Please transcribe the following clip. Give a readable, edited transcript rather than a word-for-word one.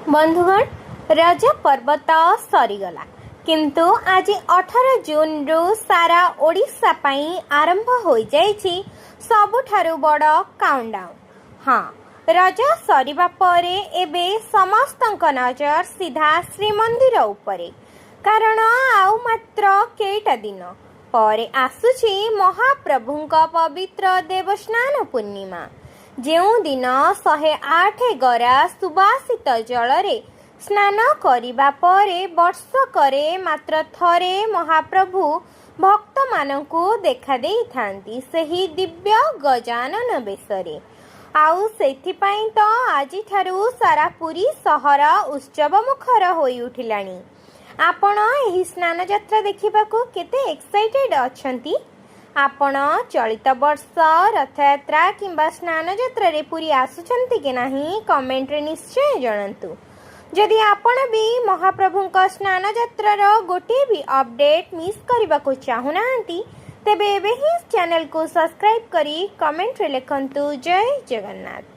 बंधुगण रज पर्व तो सरीगला किंतु आज 18 जून रु सारा ओडिशा पाई आरंभ हो जाइछि सबुठारु बड़ काउंटडाउन। हाँ, रज सरीबा परे एबे समस्तक नजर सीधा श्रीमंदिर उपरे, कारण आउ मात्र केटा दिन परे आसुछि महाप्रभुंक पवित्र देवस्नान पूर्णिमा, जेउ दिन 108 गरा सुबासित जलरे स्नान करिबा परे वर्षकरे मात्र थरे महाप्रभु भक्त मानकु देखा देई थांती सही दिव्य गजानन बेशरे। आउ सेथिपाई तो आजि ठारु सारा पुरी सहर उत्सव मुखर होई उठिलानी। आपण एही स्नान यात्रा देखिबाकू केते एक्साइटेड अछंती? आपण चलित वर्ष रथयात्रा किंबा स्नान यात्रा रे पुरी आसुचंती कि नाही कमेंट रे निश्चय जणांतु। जदि आपण भी महाप्रभुंक स्नान यात्रार गोटे भी अपडेट मिस करबाकू चाहुनांती तेबे एबे ही चैनल को सब्सक्राइब करी कमेंट रे लिखंतु जय जगन्नाथ।